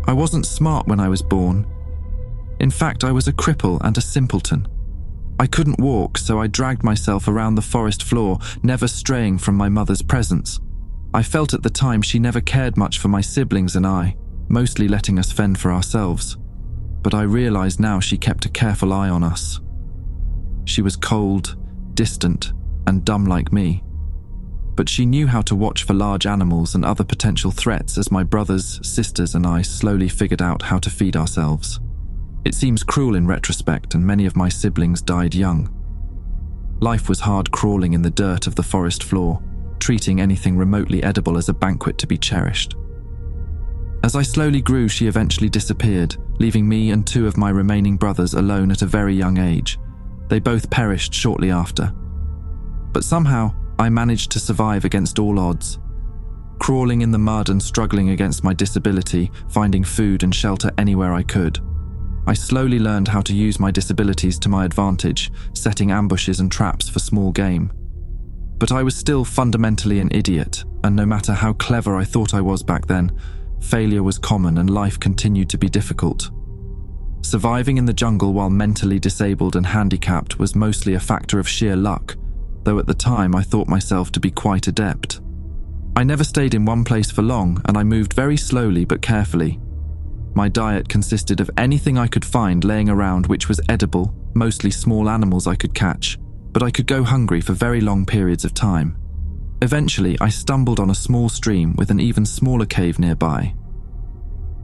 I wasn't smart when I was born. In fact, I was a cripple and a simpleton. I couldn't walk, so I dragged myself around the forest floor, never straying from my mother's presence. I felt at the time she never cared much for my siblings and I, mostly letting us fend for ourselves. But I realized now she kept a careful eye on us. She was cold, distant, and dumb like me. But she knew how to watch for large animals and other potential threats as my brothers, sisters, and I slowly figured out how to feed ourselves. It seems cruel in retrospect, and many of my siblings died young. Life was hard crawling in the dirt of the forest floor, treating anything remotely edible as a banquet to be cherished. As I slowly grew, she eventually disappeared, leaving me and 2 of my remaining brothers alone at a very young age. They both perished shortly after. But somehow, I managed to survive against all odds. Crawling in the mud and struggling against my disability, finding food and shelter anywhere I could. I slowly learned how to use my disabilities to my advantage, setting ambushes and traps for small game. But I was still fundamentally an idiot, and no matter how clever I thought I was back then, failure was common and life continued to be difficult. Surviving in the jungle while mentally disabled and handicapped was mostly a factor of sheer luck, though at the time I thought myself to be quite adept. I never stayed in one place for long, and I moved very slowly but carefully. My diet consisted of anything I could find laying around which was edible, mostly small animals I could catch, but I could go hungry for very long periods of time. Eventually, I stumbled on a small stream with an even smaller cave nearby.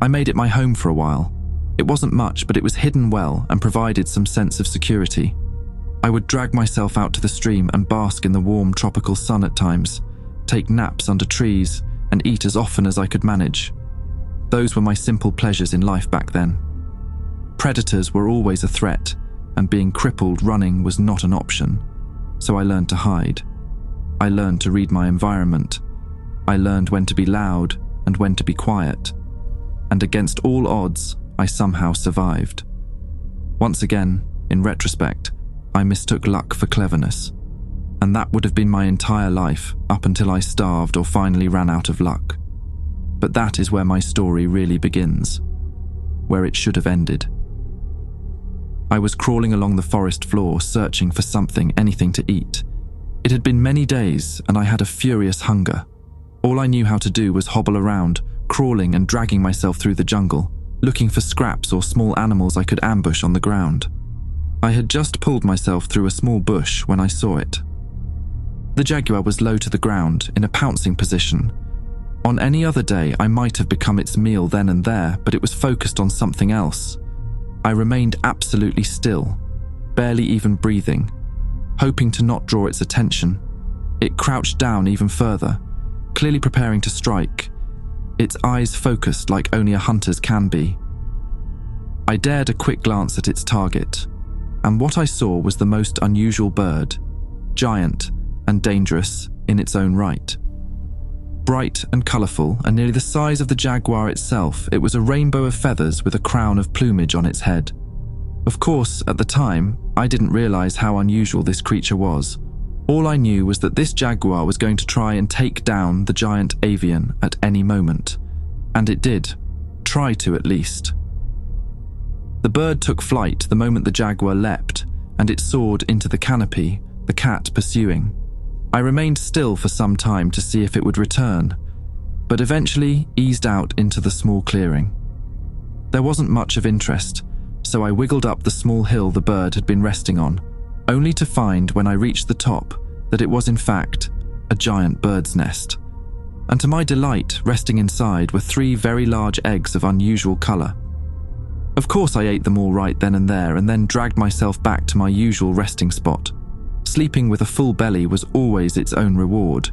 I made it my home for a while. It wasn't much, but it was hidden well and provided some sense of security. I would drag myself out to the stream and bask in the warm tropical sun at times, take naps under trees, and eat as often as I could manage. Those were my simple pleasures in life back then. Predators were always a threat, and being crippled running was not an option, so I learned to hide. I learned to read my environment. I learned when to be loud and when to be quiet. And against all odds, I somehow survived. Once again, in retrospect, I mistook luck for cleverness. And that would have been my entire life, up until I starved or finally ran out of luck. But that is where my story really begins, where it should have ended. I was crawling along the forest floor, searching for something, anything to eat. It had been many days, and I had a furious hunger. All I knew how to do was hobble around, crawling and dragging myself through the jungle, looking for scraps or small animals I could ambush on the ground. I had just pulled myself through a small bush when I saw it. The jaguar was low to the ground, in a pouncing position. On any other day, I might have become its meal then and there, but it was focused on something else. I remained absolutely still, barely even breathing, hoping to not draw its attention. It crouched down even further, clearly preparing to strike, its eyes focused like only a hunter's can be. I dared a quick glance at its target, and what I saw was the most unusual bird, giant and dangerous in its own right. Bright and colourful, and nearly the size of the jaguar itself, it was a rainbow of feathers with a crown of plumage on its head. Of course, at the time, I didn't realise how unusual this creature was. All I knew was that this jaguar was going to try and take down the giant avian at any moment. And it did. Try to, at least. The bird took flight the moment the jaguar leapt, and it soared into the canopy, the cat pursuing. I remained still for some time to see if it would return, but eventually eased out into the small clearing. There wasn't much of interest, so I wiggled up the small hill the bird had been resting on, only to find when I reached the top that it was in fact a giant bird's nest. And to my delight, resting inside were 3 very large eggs of unusual colour. Of course I ate them all right then and there, and then dragged myself back to my usual resting spot. Sleeping with a full belly was always its own reward,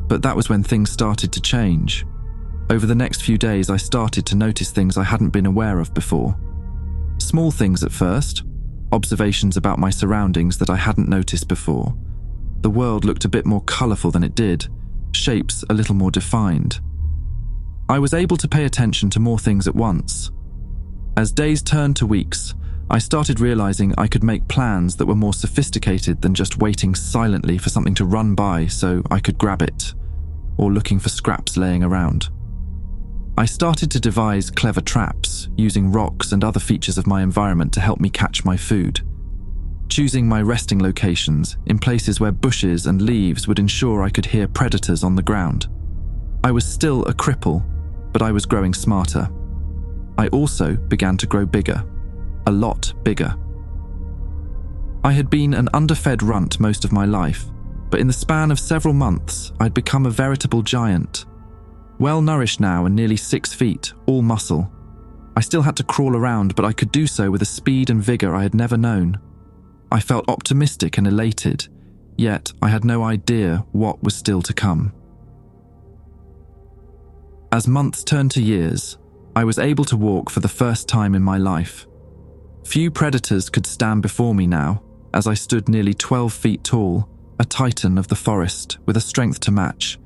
but that was when things started to change. Over the next few days, I started to notice things I hadn't been aware of before. Small things at first, observations about my surroundings that I hadn't noticed before. The world looked a bit more colourful than it did, shapes a little more defined. I was able to pay attention to more things at once. As days turned to weeks, I started realizing I could make plans that were more sophisticated than just waiting silently for something to run by so I could grab it, or looking for scraps laying around. I started to devise clever traps, using rocks and other features of my environment to help me catch my food. Choosing my resting locations in places where bushes and leaves would ensure I could hear predators on the ground. I was still a cripple, but I was growing smarter. I also began to grow bigger, a lot bigger. I had been an underfed runt most of my life, but in the span of several months, I'd become a veritable giant. Well-nourished now and nearly 6 feet, all muscle. I still had to crawl around, but I could do so with a speed and vigor I had never known. I felt optimistic and elated, yet I had no idea what was still to come. As months turned to years, I was able to walk for the first time in my life. Few predators could stand before me now, as I stood nearly 12 feet tall, a titan of the forest with a strength to match.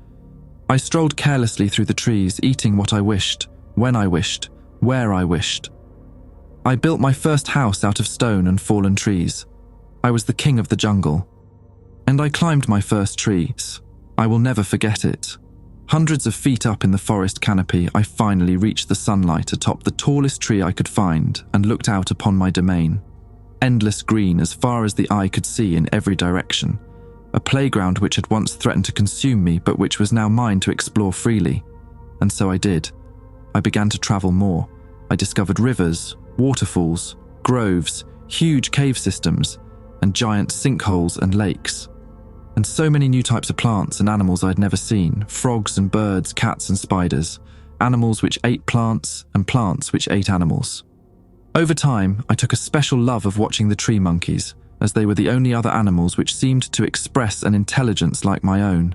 I strolled carelessly through the trees, eating what I wished, when I wished, where I wished. I built my first house out of stone and fallen trees. I was the king of the jungle. And I climbed my first trees. I will never forget it. Hundreds of feet up in the forest canopy, I finally reached the sunlight atop the tallest tree I could find and looked out upon my domain. Endless green as far as the eye could see in every direction. A playground which had once threatened to consume me, but which was now mine to explore freely. And so I did. I began to travel more. I discovered rivers, waterfalls, groves, huge cave systems, and giant sinkholes and lakes. And so many new types of plants and animals I'd never seen, frogs and birds, cats and spiders, animals which ate plants and plants which ate animals. Over time, I took a special love of watching the tree monkeys, as they were the only other animals which seemed to express an intelligence like my own.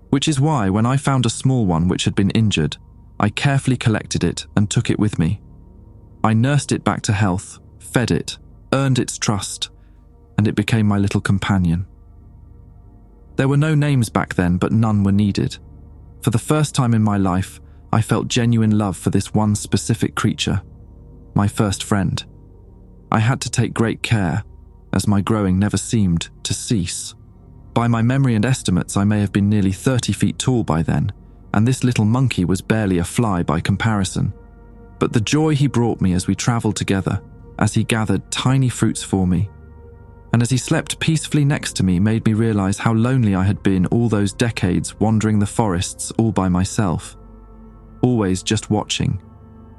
Which is why, when I found a small one which had been injured, I carefully collected it and took it with me. I nursed it back to health, fed it, earned its trust, and it became my little companion. There were no names back then, but none were needed. For the first time in my life, I felt genuine love for this one specific creature, my first friend. I had to take great care, as my growing never seemed to cease. By my memory and estimates, I may have been nearly 30 feet tall by then, and this little monkey was barely a fly by comparison. But the joy he brought me as we traveled together, as he gathered tiny fruits for me, and as he slept peacefully next to me, made me realize how lonely I had been all those decades wandering the forests all by myself. Always just watching,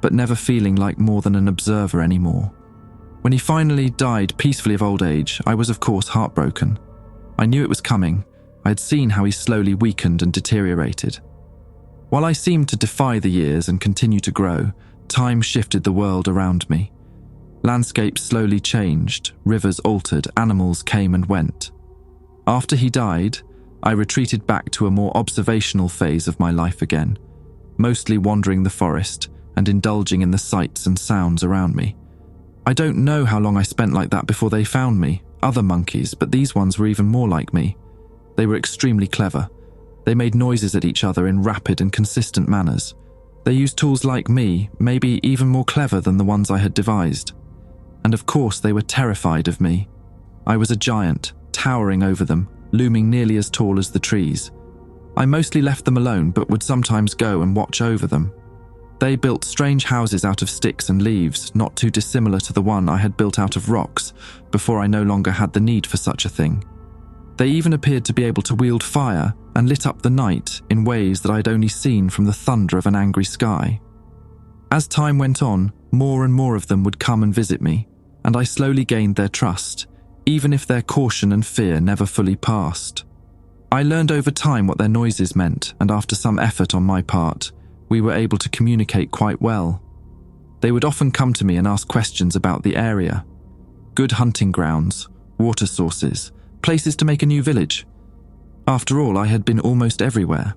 but never feeling like more than an observer anymore. When he finally died peacefully of old age, I was of course heartbroken. I knew it was coming. I had seen how he slowly weakened and deteriorated. While I seemed to defy the years and continue to grow, time shifted the world around me. Landscapes slowly changed, rivers altered, animals came and went. After he died, I retreated back to a more observational phase of my life again, mostly wandering the forest and indulging in the sights and sounds around me. I don't know how long I spent like that before they found me, other monkeys, but these ones were even more like me. They were extremely clever. They made noises at each other in rapid and consistent manners. They used tools like me, maybe even more clever than the ones I had devised. And of course they were terrified of me. I was a giant, towering over them, looming nearly as tall as the trees. I mostly left them alone, but would sometimes go and watch over them. They built strange houses out of sticks and leaves, not too dissimilar to the one I had built out of rocks, before I no longer had the need for such a thing. They even appeared to be able to wield fire and lit up the night in ways that I'd only seen from the thunder of an angry sky. As time went on, more and more of them would come and visit me, and I slowly gained their trust, even if their caution and fear never fully passed. I learned over time what their noises meant, and after some effort on my part, we were able to communicate quite well. They would often come to me and ask questions about the area. Good hunting grounds, water sources, places to make a new village. After all, I had been almost everywhere.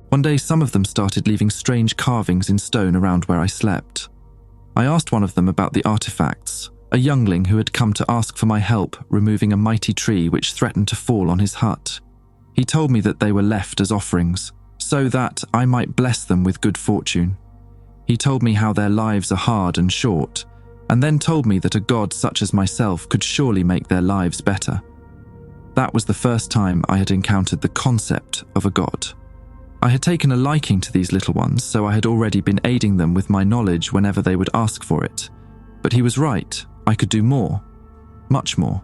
One day, some of them started leaving strange carvings in stone around where I slept. I asked one of them about the artifacts, a youngling who had come to ask for my help removing a mighty tree which threatened to fall on his hut. He told me that they were left as offerings, so that I might bless them with good fortune. He told me how their lives are hard and short, and then told me that a god such as myself could surely make their lives better. That was the first time I had encountered the concept of a god. I had taken a liking to these little ones, so I had already been aiding them with my knowledge whenever they would ask for it. But he was right, I could do more. Much more.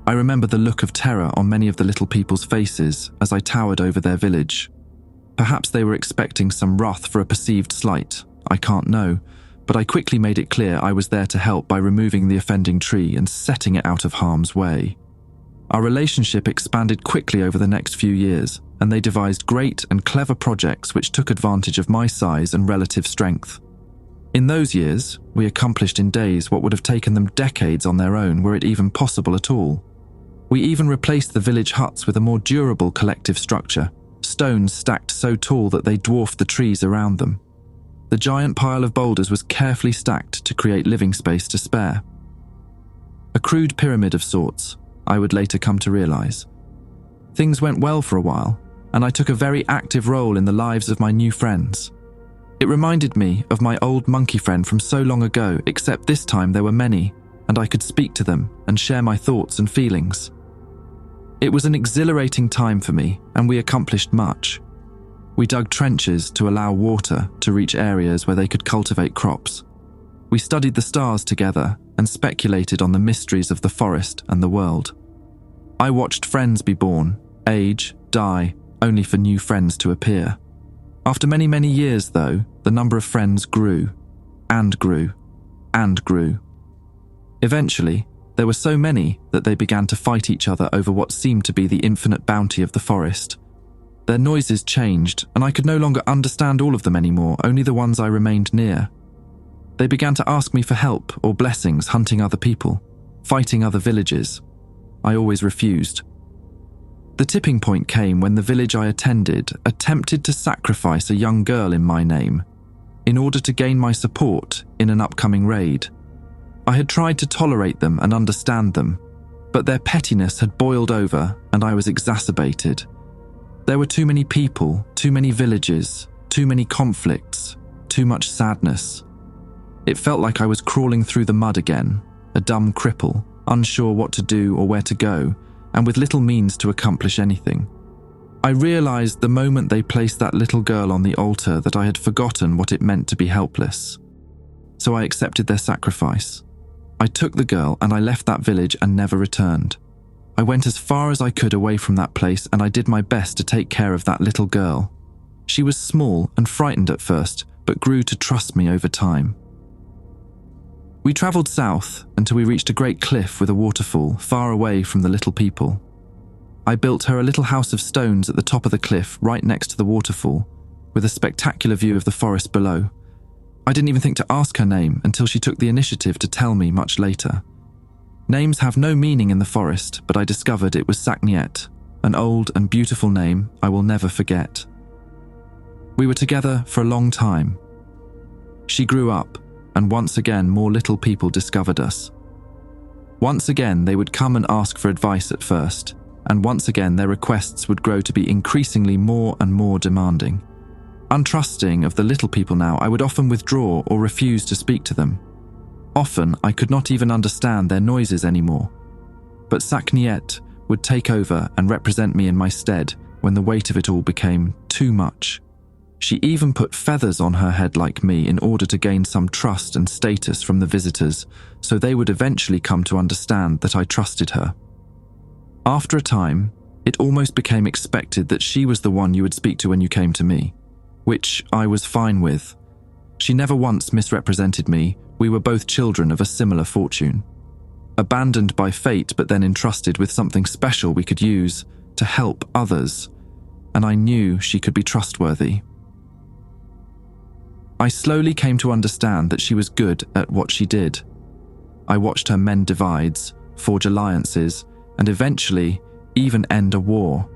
I remember the look of terror on many of the little people's faces as I towered over their village. Perhaps they were expecting some wrath for a perceived slight, I can't know, but I quickly made it clear I was there to help by removing the offending tree and setting it out of harm's way. Our relationship expanded quickly over the next few years, and they devised great and clever projects which took advantage of my size and relative strength. In those years, we accomplished in days what would have taken them decades on their own were it even possible at all. We even replaced the village huts with a more durable collective structure, stones stacked so tall that they dwarfed the trees around them. The giant pile of boulders was carefully stacked to create living space to spare. A crude pyramid of sorts, I would later come to realize. Things went well for a while, and I took a very active role in the lives of my new friends. It reminded me of my old monkey friend from so long ago, except this time there were many, and I could speak to them and share my thoughts and feelings. It was an exhilarating time for me, and we accomplished much. We dug trenches to allow water to reach areas where they could cultivate crops. We studied the stars together and speculated on the mysteries of the forest and the world. I watched friends be born, age, die, only for new friends to appear. After many, many years, though, the number of friends grew, and grew, and grew. Eventually, there were so many that they began to fight each other over what seemed to be the infinite bounty of the forest. Their noises changed, and I could no longer understand all of them anymore, only the ones I remained near. They began to ask me for help or blessings hunting other people, fighting other villages. I always refused. The tipping point came when the village I attended attempted to sacrifice a young girl in my name in order to gain my support in an upcoming raid. I had tried to tolerate them and understand them, but their pettiness had boiled over and I was exacerbated. There were too many people, too many villages, too many conflicts, too much sadness. It felt like I was crawling through the mud again, a dumb cripple, unsure what to do or where to go, and with little means to accomplish anything. I realized the moment they placed that little girl on the altar that I had forgotten what it meant to be helpless. So I accepted their sacrifice. I took the girl and I left that village and never returned. I went as far as I could away from that place and I did my best to take care of that little girl. She was small and frightened at first, but grew to trust me over time. We travelled south until we reached a great cliff with a waterfall far away from the little people. I built her a little house of stones at the top of the cliff right next to the waterfall, with a spectacular view of the forest below. I didn't even think to ask her name until she took the initiative to tell me much later. Names have no meaning in the forest, but I discovered it was Saket, an old and beautiful name I will never forget. We were together for a long time. She grew up, and once again more little people discovered us. Once again they would come and ask for advice at first, and once again their requests would grow to be increasingly more and more demanding. Untrusting of the little people now, I would often withdraw or refuse to speak to them. Often, I could not even understand their noises anymore. But Saket would take over and represent me in my stead when the weight of it all became too much. She even put feathers on her head like me in order to gain some trust and status from the visitors, so they would eventually come to understand that I trusted her. After a time, it almost became expected that she was the one you would speak to when you came to me, which I was fine with. She never once misrepresented me. We were both children of a similar fortune. Abandoned by fate, but then entrusted with something special we could use to help others, and I knew she could be trustworthy. I slowly came to understand that she was good at what she did. I watched her mend divides, forge alliances, and eventually even end a war.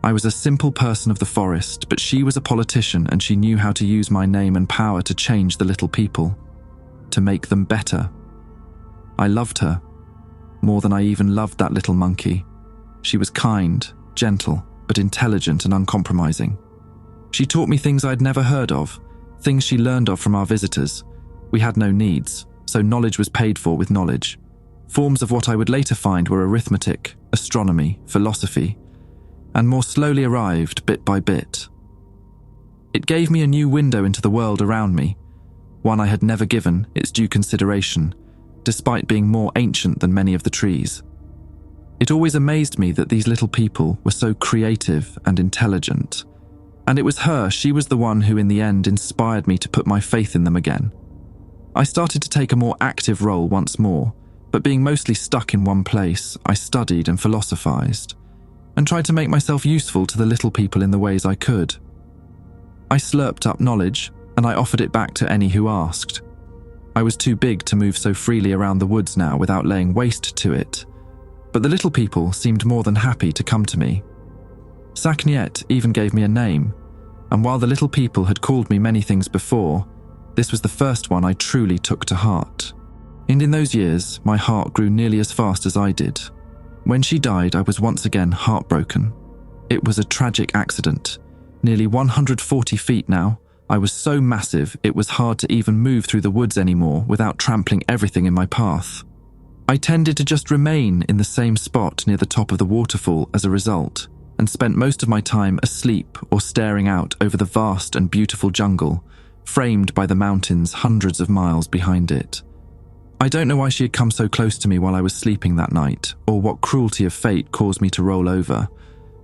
I was a simple person of the forest, but she was a politician and she knew how to use my name and power to change the little people, to make them better. I loved her, more than I even loved that little monkey. She was kind, gentle, but intelligent and uncompromising. She taught me things I'd never heard of, things she learned of from our visitors. We had no needs, so knowledge was paid for with knowledge. Forms of what I would later find were arithmetic, astronomy, philosophy, and more slowly arrived bit by bit. It gave me a new window into the world around me, one I had never given its due consideration, despite being more ancient than many of the trees. It always amazed me that these little people were so creative and intelligent, and it was she was the one who in the end inspired me to put my faith in them again. I started to take a more active role once more, but being mostly stuck in one place, I studied and philosophized, and tried to make myself useful to the little people in the ways I could. I slurped up knowledge, and I offered it back to any who asked. I was too big to move so freely around the woods now without laying waste to it, but the little people seemed more than happy to come to me. Saket even gave me a name, and while the little people had called me many things before, this was the first one I truly took to heart. And in those years, my heart grew nearly as fast as I did. When she died, I was once again heartbroken. It was a tragic accident. Nearly 140 feet now, I was so massive it was hard to even move through the woods anymore without trampling everything in my path. I tended to just remain in the same spot near the top of the waterfall as a result, and spent most of my time asleep or staring out over the vast and beautiful jungle, framed by the mountains hundreds of miles behind it. I don't know why she had come so close to me while I was sleeping that night, or what cruelty of fate caused me to roll over,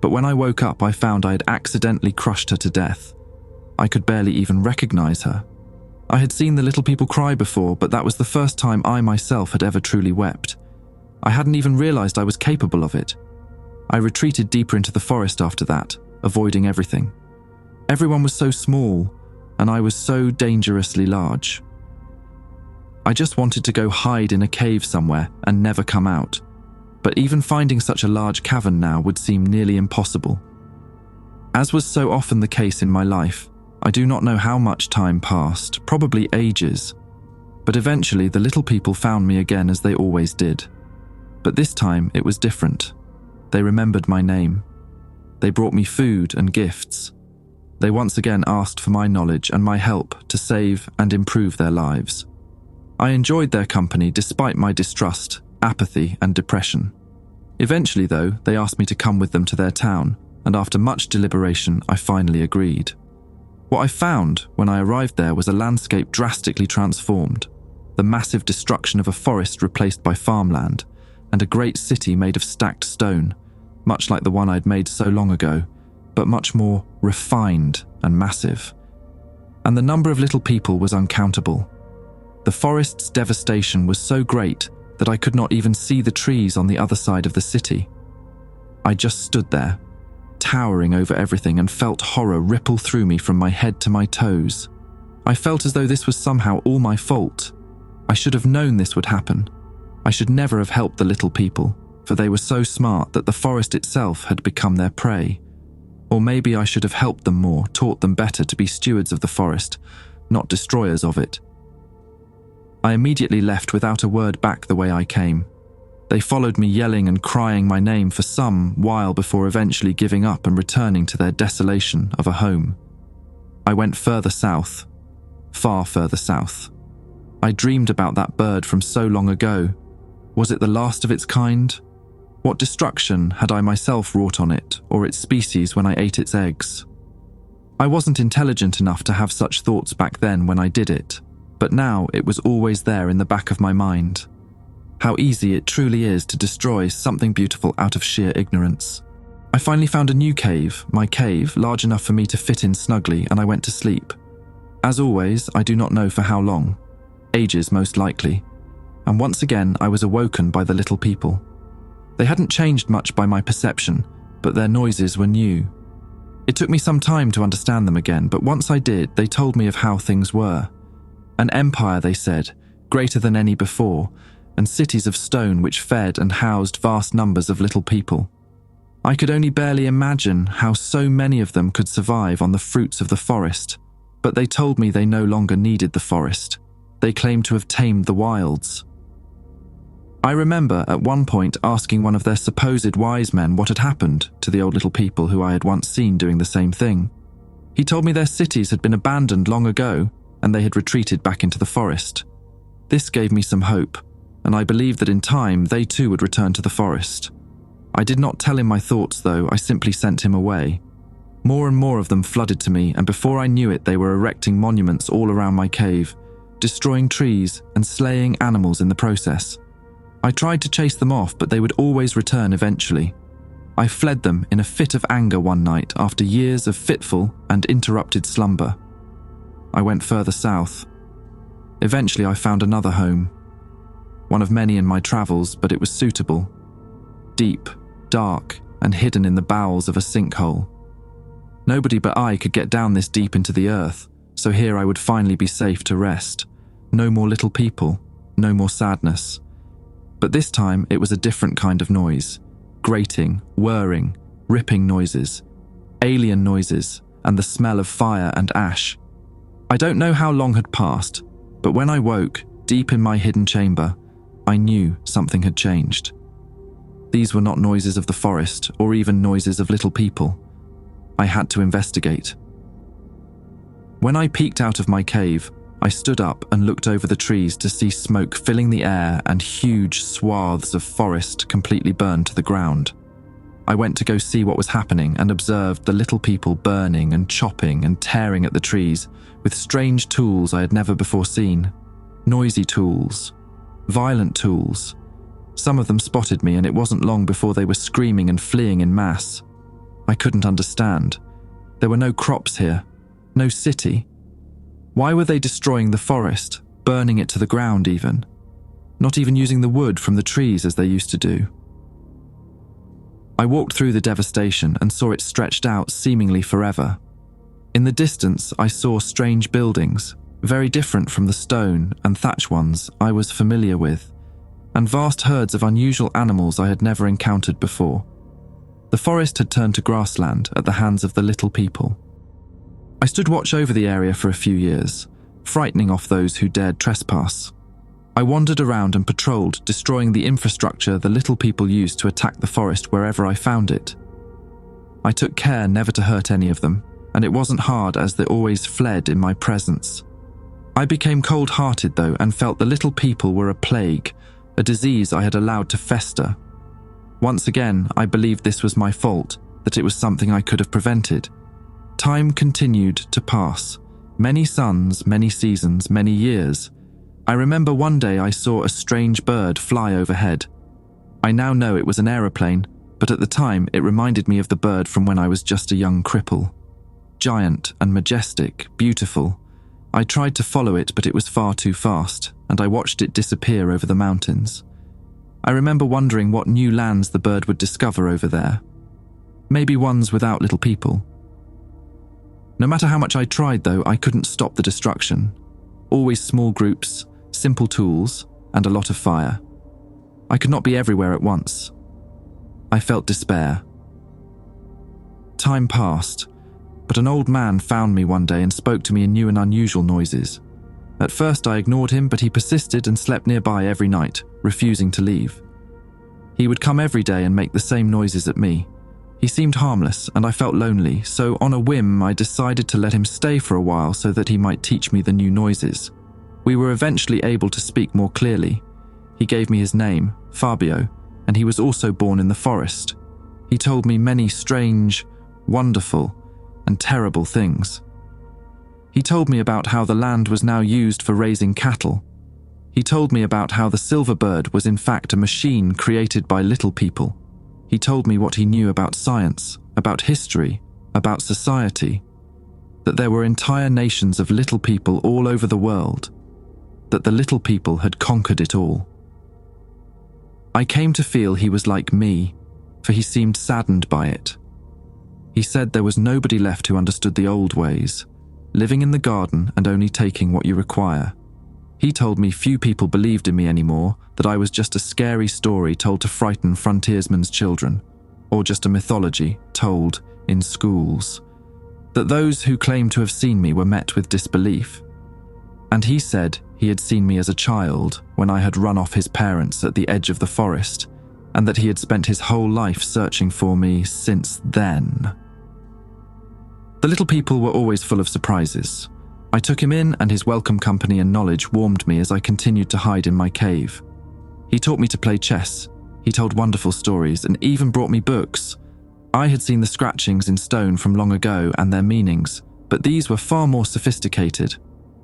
but when I woke up I found I had accidentally crushed her to death. I could barely even recognize her. I had seen the little people cry before, but that was the first time I myself had ever truly wept. I hadn't even realized I was capable of it. I retreated deeper into the forest after that, avoiding everything. Everyone was so small, and I was so dangerously large. I just wanted to go hide in a cave somewhere and never come out, but even finding such a large cavern now would seem nearly impossible. As was so often the case in my life, I do not know how much time passed, probably ages, but eventually the little people found me again as they always did. But this time it was different. They remembered my name. They brought me food and gifts. They once again asked for my knowledge and my help to save and improve their lives. I enjoyed their company despite my distrust, apathy, and depression. Eventually, though, they asked me to come with them to their town, and after much deliberation, I finally agreed. What I found when I arrived there was a landscape drastically transformed, the massive destruction of a forest replaced by farmland, and a great city made of stacked stone, much like the one I'd made so long ago, but much more refined and massive. And the number of little people was uncountable. The forest's devastation was so great that I could not even see the trees on the other side of the city. I just stood there, towering over everything, and felt horror ripple through me from my head to my toes. I felt as though this was somehow all my fault. I should have known this would happen. I should never have helped the little people, for they were so smart that the forest itself had become their prey. Or maybe I should have helped them more, taught them better to be stewards of the forest, not destroyers of it. I immediately left without a word back the way I came. They followed me yelling and crying my name for some while before eventually giving up and returning to their desolation of a home. I went further south, far further south. I dreamed about that bird from so long ago. Was it the last of its kind? What destruction had I myself wrought on it or its species when I ate its eggs? I wasn't intelligent enough to have such thoughts back then when I did it, but now it was always there in the back of my mind. How easy it truly is to destroy something beautiful out of sheer ignorance. I finally found a new cave, my cave, large enough for me to fit in snugly, and I went to sleep. As always, I do not know for how long. Ages most likely. And once again I was awoken by the little people. They hadn't changed much by my perception, but their noises were new. It took me some time to understand them again, but once I did, they told me of how things were. An empire, they said, greater than any before, and cities of stone which fed and housed vast numbers of little people. I could only barely imagine how so many of them could survive on the fruits of the forest, but they told me they no longer needed the forest. They claimed to have tamed the wilds. I remember at one point asking one of their supposed wise men what had happened to the old little people who I had once seen doing the same thing. He told me their cities had been abandoned long ago, and they had retreated back into the forest. This gave me some hope, and I believed that in time they too would return to the forest. I did not tell him my thoughts though, I simply sent him away. More and more of them flooded to me, and before I knew it, they were erecting monuments all around my cave, destroying trees and slaying animals in the process. I tried to chase them off, but they would always return eventually. I fled them in a fit of anger one night after years of fitful and interrupted slumber. I went further south. Eventually I found another home. One of many in my travels, but it was suitable. Deep, dark, and hidden in the bowels of a sinkhole. Nobody but I could get down this deep into the earth, so here I would finally be safe to rest. No more little people, no more sadness. But this time it was a different kind of noise. Grating, whirring, ripping noises, alien noises, and the smell of fire and ash. I don't know how long had passed, but when I woke, deep in my hidden chamber, I knew something had changed. These were not noises of the forest or even noises of little people. I had to investigate. When I peeked out of my cave, I stood up and looked over the trees to see smoke filling the air and huge swaths of forest completely burned to the ground. I went to go see what was happening and observed the little people burning and chopping and tearing at the trees with strange tools I had never before seen. Noisy tools. Violent tools. Some of them spotted me, and it wasn't long before they were screaming and fleeing in mass. I couldn't understand. There were no crops here. No city. Why were they destroying the forest, burning it to the ground even? Not even using the wood from the trees as they used to do. I walked through the devastation and saw it stretched out seemingly forever. In the distance, I saw strange buildings, very different from the stone and thatch ones I was familiar with, and vast herds of unusual animals I had never encountered before. The forest had turned to grassland at the hands of the little people. I stood watch over the area for a few years, frightening off those who dared trespass. I wandered around and patrolled, destroying the infrastructure the little people used to attack the forest wherever I found it. I took care never to hurt any of them, and it wasn't hard as they always fled in my presence. I became cold-hearted though, and felt the little people were a plague, a disease I had allowed to fester. Once again, I believed this was my fault, that it was something I could have prevented. Time continued to pass. Many suns, many seasons, many years. I remember one day I saw a strange bird fly overhead. I now know it was an aeroplane, but at the time it reminded me of the bird from when I was just a young cripple. Giant and majestic, beautiful. I tried to follow it, but it was far too fast, and I watched it disappear over the mountains. I remember wondering what new lands the bird would discover over there. Maybe ones without little people. No matter how much I tried though, I couldn't stop the destruction. Always small groups, simple tools, and a lot of fire. I could not be everywhere at once. I felt despair. Time passed, but an old man found me one day and spoke to me in new and unusual noises. At first I ignored him, but he persisted and slept nearby every night, refusing to leave. He would come every day and make the same noises at me. He seemed harmless, and I felt lonely, so on a whim I decided to let him stay for a while so that he might teach me the new noises. We were eventually able to speak more clearly. He gave me his name, Fabio, and he was also born in the forest. He told me many strange, wonderful, and terrible things. He told me about how the land was now used for raising cattle. He told me about how the silver bird was in fact a machine created by little people. He told me what he knew about science, about history, about society, that there were entire nations of little people all over the world, that the little people had conquered it all. I came to feel he was like me, for he seemed saddened by it. He said there was nobody left who understood the old ways, living in the garden and only taking what you require. He told me few people believed in me anymore, that I was just a scary story told to frighten frontiersmen's children, or just a mythology told in schools, that those who claimed to have seen me were met with disbelief. And he said he had seen me as a child when I had run off his parents at the edge of the forest, and that he had spent his whole life searching for me since then. The little people were always full of surprises. I took him in, and his welcome company and knowledge warmed me as I continued to hide in my cave. He taught me to play chess, he told wonderful stories, and even brought me books. I had seen the scratchings in stone from long ago and their meanings, but these were far more sophisticated.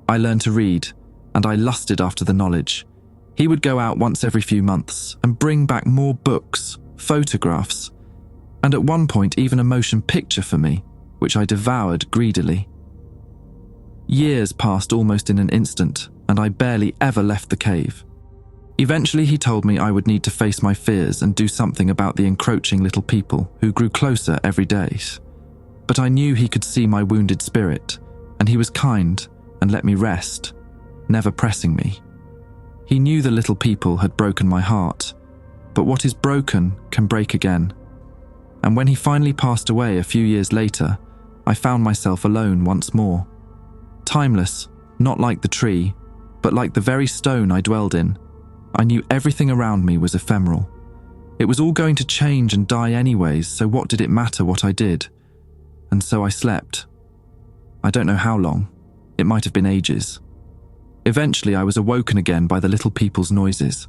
I learned to read, and I lusted after the knowledge. He would go out once every few months and bring back more books, photographs, and at one point even a motion picture for me, which I devoured greedily. Years passed almost in an instant, and I barely ever left the cave. Eventually he told me I would need to face my fears and do something about the encroaching little people who grew closer every day. But I knew he could see my wounded spirit, and he was kind and let me rest, never pressing me. He knew the little people had broken my heart, but what is broken can break again. And when he finally passed away a few years later, I found myself alone once more. Timeless, not like the tree, but like the very stone I dwelled in. I knew everything around me was ephemeral. It was all going to change and die anyways, so what did it matter what I did? And so I slept. I don't know how long. It might have been ages. Eventually I was awoken again by the little people's noises.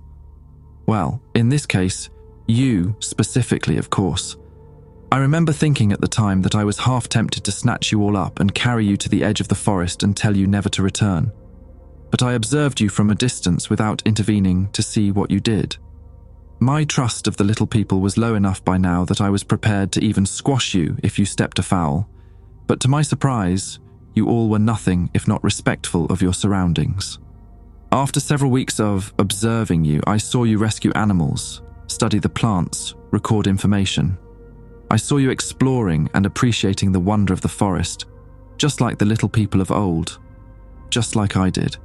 Well, in this case, you specifically, of course. I remember thinking at the time that I was half tempted to snatch you all up and carry you to the edge of the forest and tell you never to return. But I observed you from a distance without intervening to see what you did. My trust of the little people was low enough by now that I was prepared to even squash you if you stepped afoul, but to my surprise, you all were nothing if not respectful of your surroundings. After several weeks of observing you, I saw you rescue animals, study the plants, record information. I saw you exploring and appreciating the wonder of the forest, just like the little people of old, just like I did.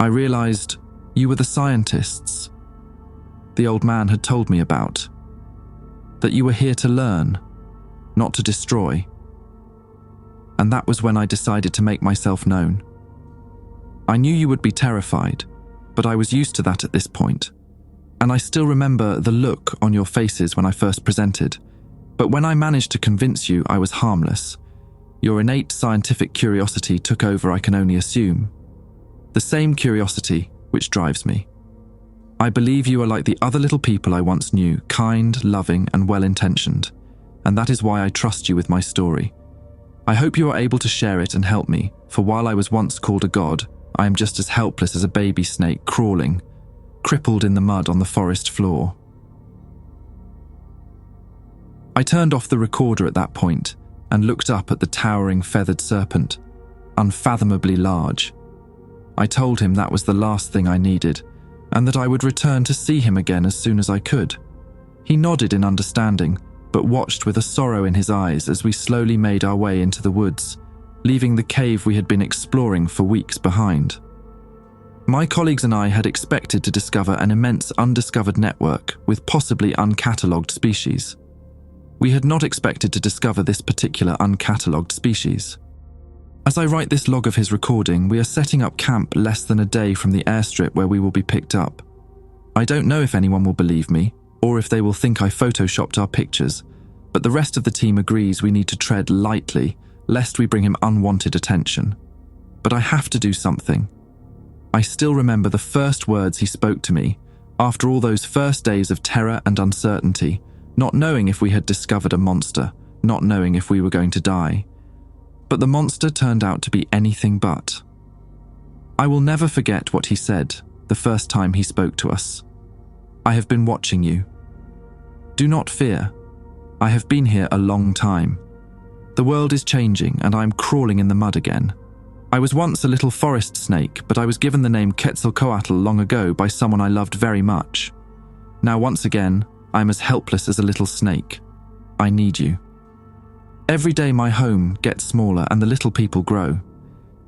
I realized you were the scientists the old man had told me about, that you were here to learn, not to destroy. And that was when I decided to make myself known. I knew you would be terrified, but I was used to that at this point. And I still remember the look on your faces when I first presented. But when I managed to convince you I was harmless, your innate scientific curiosity took over, I can only assume. The same curiosity which drives me. I believe you are like the other little people I once knew, kind, loving, and well-intentioned, and that is why I trust you with my story. I hope you are able to share it and help me, for while I was once called a god, I am just as helpless as a baby snake crawling, crippled in the mud on the forest floor. I turned off the recorder at that point and looked up at the towering feathered serpent, unfathomably large. I told him that was the last thing I needed, and that I would return to see him again as soon as I could. He nodded in understanding, but watched with a sorrow in his eyes as we slowly made our way into the woods, leaving the cave we had been exploring for weeks behind. My colleagues and I had expected to discover an immense undiscovered network with possibly uncatalogued species. We had not expected to discover this particular uncatalogued species. As I write this log of his recording, we are setting up camp less than a day from the airstrip where we will be picked up. I don't know if anyone will believe me, or if they will think I photoshopped our pictures, but the rest of the team agrees we need to tread lightly, lest we bring him unwanted attention. But I have to do something. I still remember the first words he spoke to me, after all those first days of terror and uncertainty, not knowing if we had discovered a monster, not knowing if we were going to die. But the monster turned out to be anything but. I will never forget what he said the first time he spoke to us. I have been watching you. Do not fear. I have been here a long time. The world is changing and I am crawling in the mud again. I was once a little forest snake, but I was given the name Quetzalcoatl long ago by someone I loved very much. Now once again, I am as helpless as a little snake. I need you. Every day my home gets smaller and the little people grow.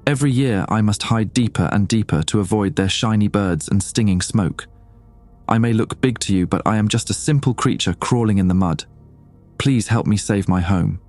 Every year I must hide deeper and deeper to avoid their shiny birds and stinging smoke. I may look big to you, but I am just a simple creature crawling in the mud. Please help me save my home.